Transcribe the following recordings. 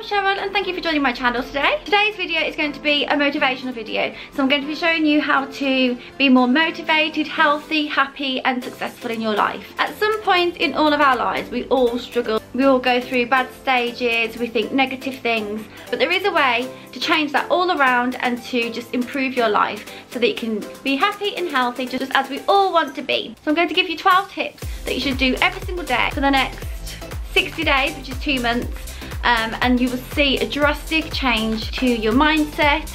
Cheryl and thank you for joining my channel today. Today's video is going to be a motivational video. So I'm going to be showing you how to be more motivated, healthy, happy and successful in your life. At some point in all of our lives we all struggle. We all go through bad stages, we think negative things, but there is a way to change that all around and to just improve your life so that you can be happy and healthy just as we all want to be. So I'm going to give you 12 tips that you should do every single day for the next 60 days, which is 2 months. And you will see a drastic change to your mindset,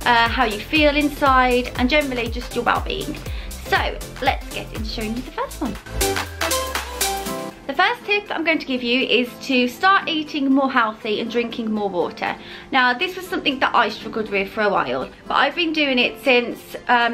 how you feel inside, and generally just your well-being. So let's get into showing you the first one. The first tip that I'm going to give you is to start eating more healthy and drinking more water. Now this was something that I struggled with for a while, but I've been doing it since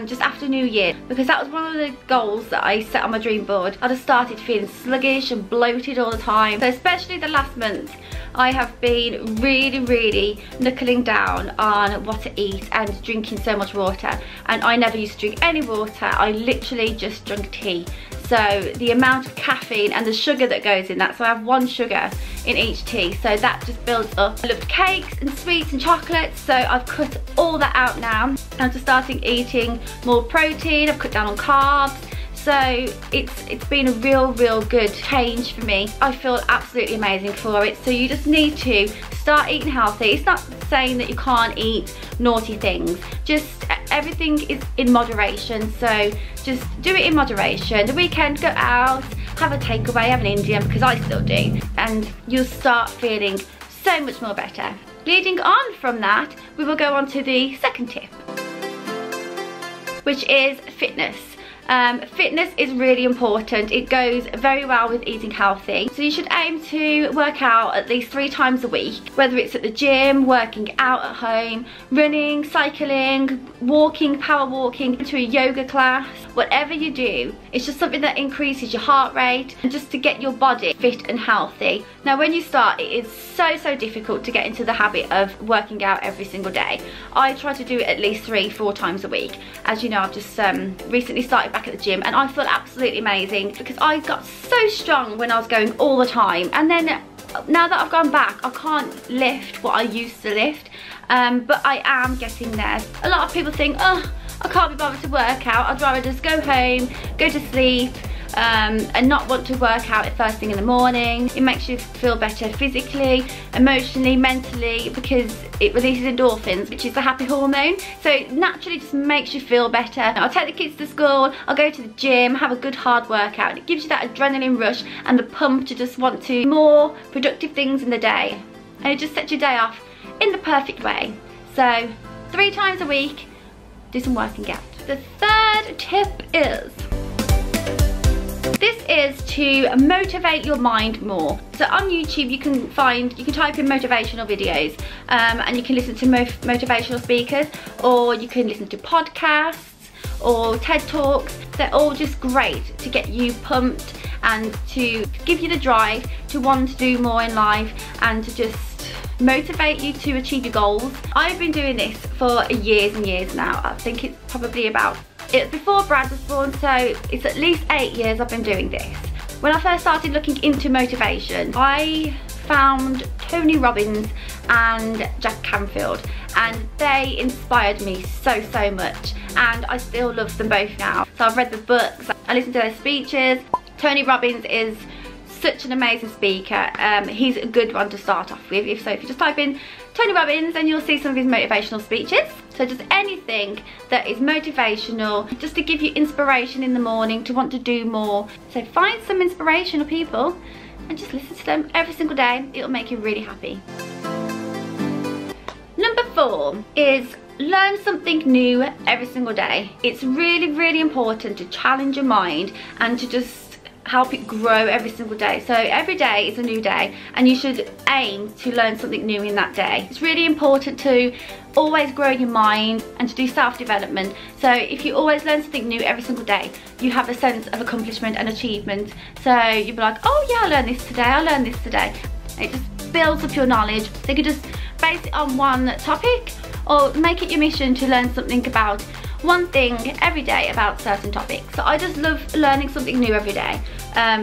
just after New Year, because that was one of the goals that I set on my dream board. I just started feeling sluggish and bloated all the time. So especially the last month, I have been really knuckling down on what to eat and drinking so much water. And I never used to drink any water, I literally just drank tea. So the amount of caffeine and the sugar that goes in that, so I have 1 sugar in each tea, so that just builds up. I loved cakes and sweets and chocolates, so I've cut all that out now. I'm just starting eating more protein, I've cut down on carbs. So it's been a real good change for me. I feel absolutely amazing for it. So you just need to start eating healthy. It's not saying that you can't eat naughty things, just everything is in moderation. So just do it in moderation. The weekend, go out, have a takeaway, have an Indian, because I still do, and you'll start feeling so much more better. Leading on from that, we will go on to the second tip, which is fitness. Fitness is really important. It goes very well with eating healthy. So you should aim to work out at least 3 times a week, whether it's at the gym, working out at home, running, cycling, walking, power walking, to a yoga class. Whatever you do, it's just something that increases your heart rate and just to get your body fit and healthy. Now when you start, it is so difficult to get into the habit of working out every single day. I try to do it at least 3-4 times a week. As you know, I've just recently started back at the gym and I feel absolutely amazing, because I got so strong when I was going all the time, and then now that I've gone back I can't lift what I used to lift, but I am getting there. A lot of people think, oh, I can't be bothered to work out, I'd rather just go home, go to sleep, and not want to work out at first thing in the morning. It makes you feel better physically, emotionally, mentally, because it releases endorphins, which is the happy hormone. So it naturally just makes you feel better. I'll take the kids to school, I'll go to the gym, have a good hard workout. It gives you that adrenaline rush and the pump to just want to do more productive things in the day. And it just sets your day off in the perfect way. So 3 times a week, do some working out. The third tip is, this is to motivate your mind more. So on YouTube you can type in motivational videos, and you can listen to motivational speakers, or you can listen to podcasts or TED Talks. They're all just great to get you pumped and to give you the drive to want to do more in life and to just motivate you to achieve your goals. I've been doing this for years and years now. I think it's probably before Brad was born, so it's at least 8 years I've been doing this. When I first started looking into motivation, I found Tony Robbins and Jack Canfield, and they inspired me so much, and I still love them both now. So I've read the books, I listen to their speeches. Tony Robbins is such an amazing speaker. He's a good one to start off with. If you just type in Tony Robbins and you'll see some of his motivational speeches. So just anything that is motivational, just to give you inspiration in the morning to want to do more. So find some inspirational people and just listen to them every single day. It'll make you really happy. Number 4 is learn something new every single day. It's really important to challenge your mind and to just help it grow every single day. So every day is a new day and you should aim to learn something new in that day. It's really important to always grow your mind and to do self-development. So if you always learn something new every single day, you have a sense of accomplishment and achievement. So you'll be like, oh yeah, I learned this today, I learned this today. It just builds up your knowledge. So you can just base it on one topic, or make it your mission to learn something about one thing every day about certain topics. So I just love learning something new every day,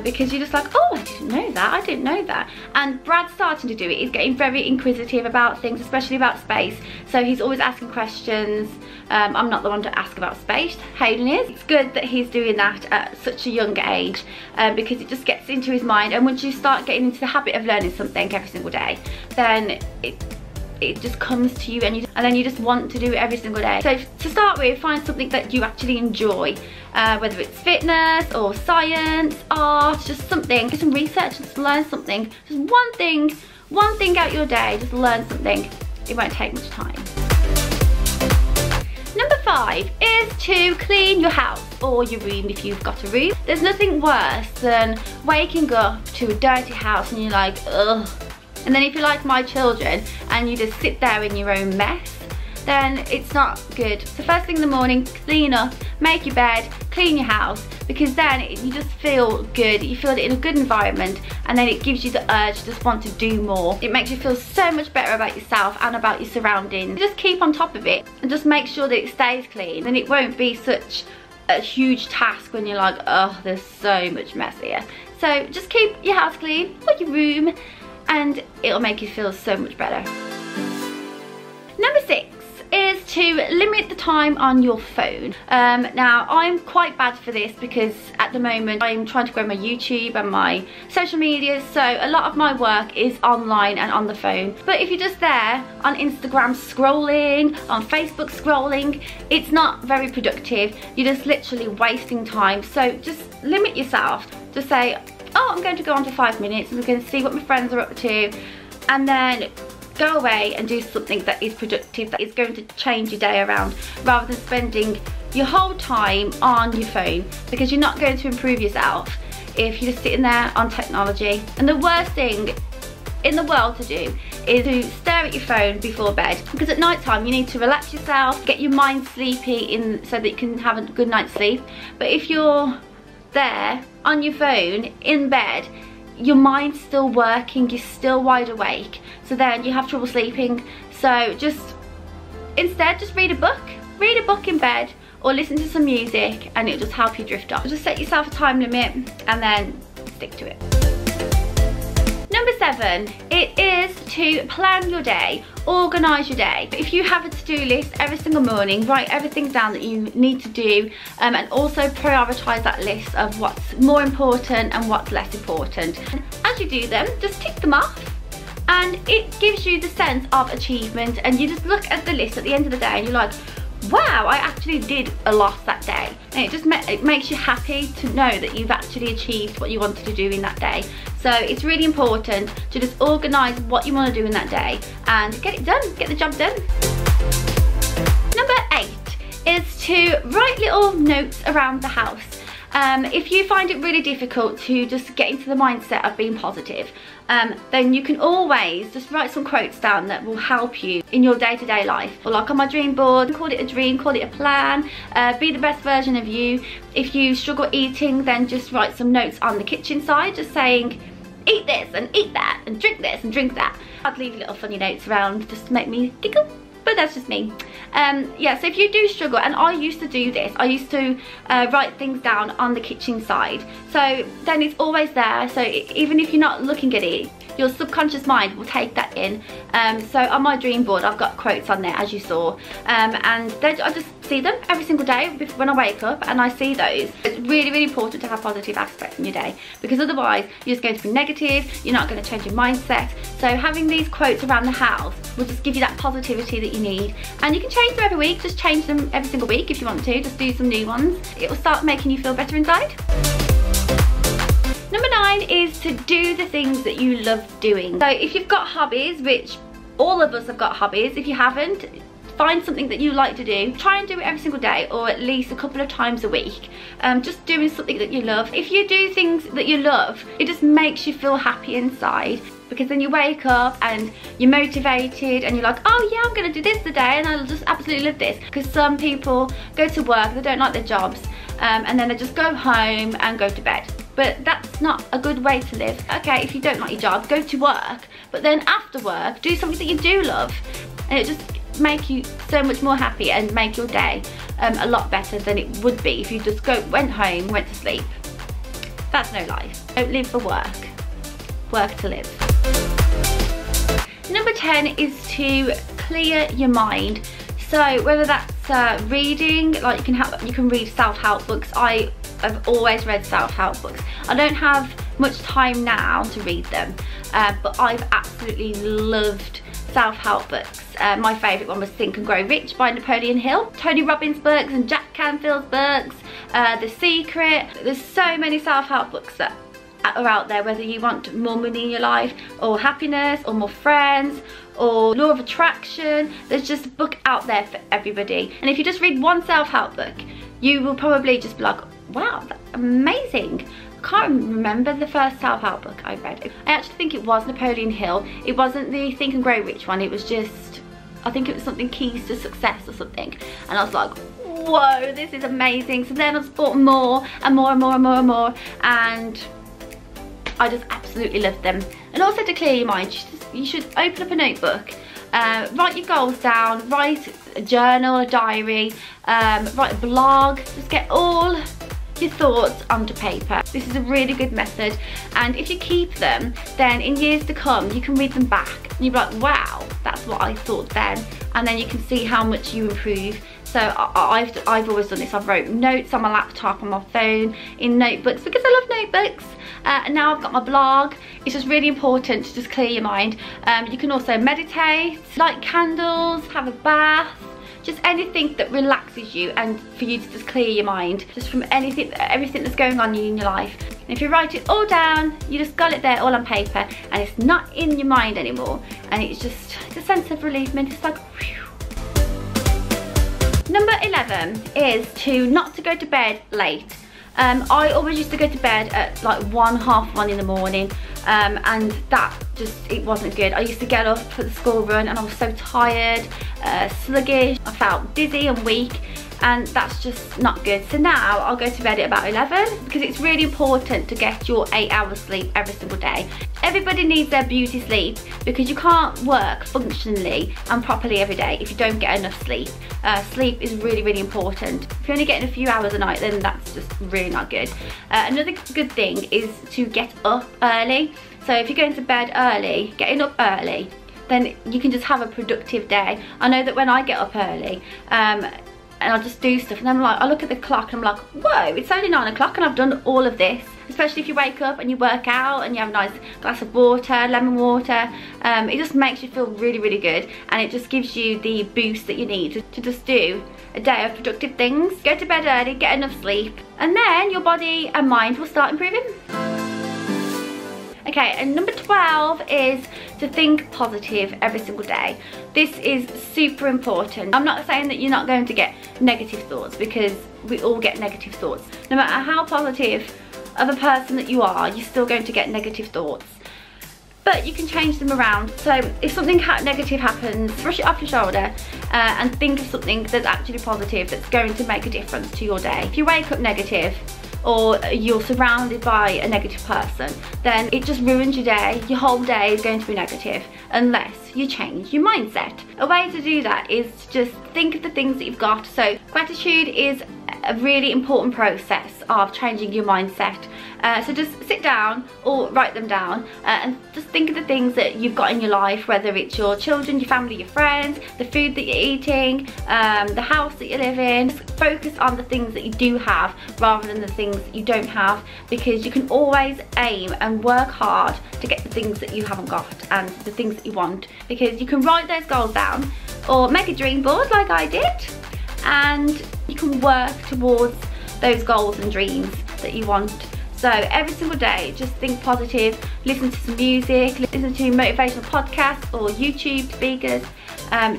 because you're just like, oh, I didn't know that. And Brad's starting to do it. He's getting very inquisitive about things, especially about space. So he's always asking questions. I'm not the one to ask about space, Hayden is. It's good that he's doing that at such a young age, because it just gets into his mind. And once you start getting into the habit of learning something every single day, then it just comes to you, and then you just want to do it every single day. So to start with, find something that you actually enjoy, whether it's fitness or science, art, just something. Do some research, just learn something. Just one thing out your day, just learn something. It won't take much time. Number 5 is to clean your house or your room if you've got a room. There's nothing worse than waking up to a dirty house and you're like, ugh. And then if you're like my children and you just sit there in your own mess, then it's not good. So first thing in the morning, clean up, make your bed, clean your house, because then you just feel good. You feel it in a good environment, and then it gives you the urge to just want to do more. It makes you feel so much better about yourself and about your surroundings. Just keep on top of it and just make sure that it stays clean. Then it won't be such a huge task when you're like, oh, there's so much mess here. So just keep your house clean, or your room, and it'll make you feel so much better. Number 6 is to limit the time on your phone. Now I'm quite bad for this because at the moment I'm trying to grow my YouTube and my social media, so a lot of my work is online and on the phone. But if you're just there on Instagram scrolling, on Facebook scrolling, it's not very productive. You're just literally wasting time. So just limit yourself. Just say, oh, I'm going to go on for 5 minutes and I'm going to see what my friends are up to, and then go away and do something that is productive, that is going to change your day around, rather than spending your whole time on your phone, because you're not going to improve yourself if you're just sitting there on technology. And the worst thing in the world to do is to stare at your phone before bed, because at night time you need to relax yourself, get your mind sleepy so that you can have a good night's sleep. But if you're there on your phone in bed, your mind's still working, you're still wide awake, so then you have trouble sleeping. So just instead, just read a book in bed, or listen to some music, and it'll just help you drift off. Just set yourself a time limit and then stick to it. Number 7, it is to plan your day, organise your day. If you have a to-do list every single morning, write everything down that you need to do, and also prioritise that list of what's more important and what's less important. And as you do them, just tick them off, and it gives you the sense of achievement, and you just look at the list at the end of the day and you're like, wow, I actually did a lot that day. And it just it makes you happy to know that you've actually achieved what you wanted to do in that day. So it's really important to just organise what you want to do in that day and get it done, get the job done. Number 8 is to write little notes around the house. If you find it really difficult to just get into the mindset of being positive, then you can always just write some quotes down that will help you in your day-to-day life. Or like on my dream board, call it a dream, call it a plan, be the best version of you. If you struggle eating, then just write some notes on the kitchen side, just saying, eat this and eat that, and drink this and drink that. I'd leave little funny notes around just to make me giggle. But that's just me. Yeah, so if you do struggle, and I used to do this, I used to write things down on the kitchen side, so then it's always there. So even if you're not looking at it, your subconscious mind will take that in. So on my dream board, I've got quotes on there, as you saw, and then I just see them every single day when I wake up, and I see those. It's really, really important to have positive aspects in your day, because otherwise you're just going to be negative, you're not going to change your mindset. So having these quotes around the house will just give you that positivity that you need, and you can change them every week. Just change them every single week if you want to, just do some new ones. It will start making you feel better inside. Number 9 is to do the things that you love doing. So if you've got hobbies, which all of us have got hobbies, if you haven't, find something that you like to do. Try and do it every single day, or at least a couple of times a week. Just doing something that you love. If you do things that you love, it just makes you feel happy inside, because then you wake up and you're motivated and you're like, oh yeah, I'm gonna do this today and I'll just absolutely love this. Because some people go to work, they don't like their jobs, and then they just go home and go to bed. But that's not a good way to live. Okay, if you don't like your job, go to work, but then after work, do something that you do love, and it just just make you so much more happy and make your day a lot better than it would be if you just went home, went to sleep. That's no life. Don't live for work. Work to live. Number 10 is to clear your mind. So whether that's reading, like you can read self-help books. I have always read self-help books. I don't have much time now to read them, but I've absolutely loved self-help books. My favourite one was Think and Grow Rich by Napoleon Hill. Tony Robbins books and Jack Canfield's books, The Secret. There's so many self-help books that are out there, whether you want more money in your life or happiness or more friends or law of attraction. There's just a book out there for everybody. And if you just read one self-help book, you will probably just be like, wow, that's amazing. I can't remember the first self-help book I read. I actually think it was Napoleon Hill. It wasn't the Think and Grow Rich one. It was just, I think it was something Keys to Success or something. And I was like, whoa, this is amazing. So then I just bought more and more and more and more and more. And I just absolutely loved them. And also to clear your mind, you should open up a notebook, write your goals down, write a journal, a diary, write a blog, just get all your thoughts onto paper. This is a really good method, and if you keep them, then in years to come you can read them back and you'll be like, wow, that's what I thought then, and then you can see how much you improve. So I've always done this. I've wrote notes on my laptop, on my phone, in notebooks, because I love notebooks. And now I've got my blog. It's just really important to just clear your mind. You can also meditate, light candles, have a bath, just anything that relaxes you and for you to just clear your mind just from everything that's going on in your life. And if you write it all down, you just got it there all on paper and it's not in your mind anymore, and it's just a sense of relief, and it's like whew. Number 11 is not to go to bed late. I always used to go to bed at like 1:30 in the morning, and that just, it wasn't good. I used to get up for the school run and I was so tired, sluggish, I felt dizzy and weak, and that's just not good. So now I'll go to bed at about 11 because it's really important to get your 8 hours sleep every single day. Everybody needs their beauty sleep because you can't work functionally and properly every day if you don't get enough sleep. Sleep is really, really important. If you're only getting a few hours a night, then that's just really not good. Another good thing is to get up early. So if you're going to bed early, getting up early, then you can just have a productive day. I know that when I get up early, and I'll just do stuff, and then I'm like, I look at the clock and I'm like, whoa, it's only 9 o'clock and I've done all of this. Especially if you wake up and you work out and you have a nice glass of water, lemon water, it just makes you feel really, really good, and it just gives you the boost that you need to just do a day of productive things. Go to bed early, get enough sleep, and then your body and mind will start improving. Okay, and number 12 is to think positive every single day. This is super important. I'm not saying that you're not going to get negative thoughts, because we all get negative thoughts. No matter how positive of a person that you are, you're still going to get negative thoughts. But you can change them around. So if something negative happens, brush it off your shoulder and think of something that's actually positive, that's going to make a difference to your day. If you wake up negative, or you're surrounded by a negative person, then it just ruins your day. Your whole day is going to be negative unless you change your mindset. A way to do that is to just think of the things that you've got. So gratitude is a really important process of changing your mindset. So just sit down or write them down and just think of the things that you've got in your life, whether it's your children, your family, your friends, the food that you're eating, the house that you live in. Just focus on the things that you do have rather than the things that you don't have, because you can always aim and work hard to get the things that you haven't got and the things that you want, because you can write those goals down or make a dream board like I did, and you can work towards those goals and dreams that you want. So every single day, just think positive, listen to some music, listen to motivational podcasts or YouTube speakers,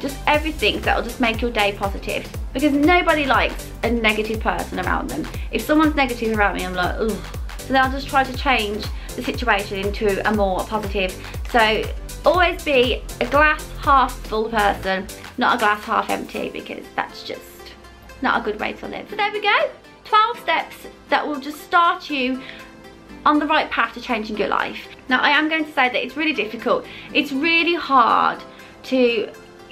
just everything that will just make your day positive, because nobody likes a negative person around them. If someone's negative around me, I'm like, ugh. So then I'll just try to change the situation into a more positive. So always be a glass half full person, not a glass half empty, because that's just not a good way to live. So there we go. 12 steps that will just start you on the right path to changing your life. Now I am going to say that it's really difficult. It's really hard to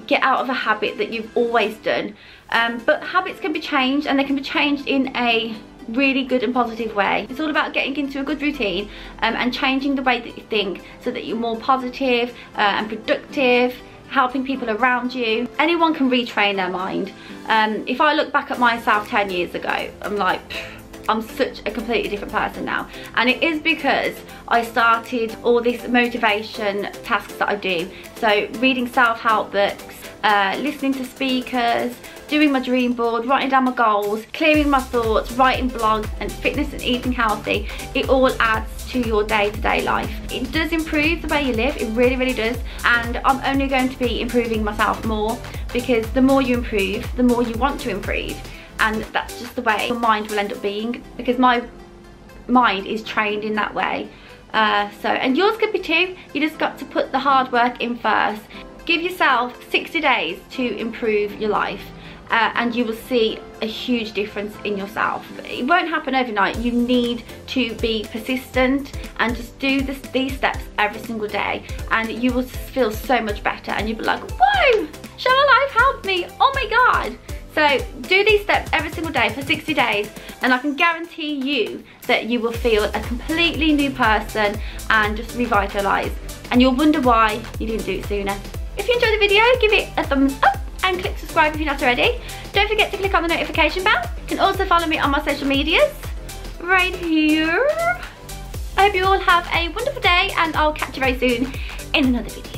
get out of a habit that you've always done. But habits can be changed, and they can be changed in a really good and positive way. It's all about getting into a good routine and changing the way that you think so that you're more positive and productive, helping people around you. Anyone can retrain their mind. If I look back at myself 10 years ago, I'm like, I'm such a completely different person now, and it is because I started all these motivation tasks that I do. So reading self-help books, listening to speakers, doing my dream board, writing down my goals, clearing my thoughts, writing blogs, and fitness and eating healthy. It all adds to your day-to-day life. It does improve the way you live, it really, really does, and I'm only going to be improving myself more, because the more you improve, the more you want to improve, and that's just the way your mind will end up being, because my mind is trained in that way. And yours could be too. You just got to put the hard work in first. Give yourself 60 days to improve your life. And you will see a huge difference in yourself. It won't happen overnight. You need to be persistent and just do these steps every single day, and you will feel so much better, and you'll be like, whoa, Cherylife helped me, oh my god. So do these steps every single day for 60 days, and I can guarantee you that you will feel a completely new person and just revitalised, and you'll wonder why you didn't do it sooner. If you enjoyed the video, give it a thumbs up and click subscribe if you're not already. Don't forget to click on the notification bell. You can also follow me on my social medias right here. I hope you all have a wonderful day, and I'll catch you very soon in another video.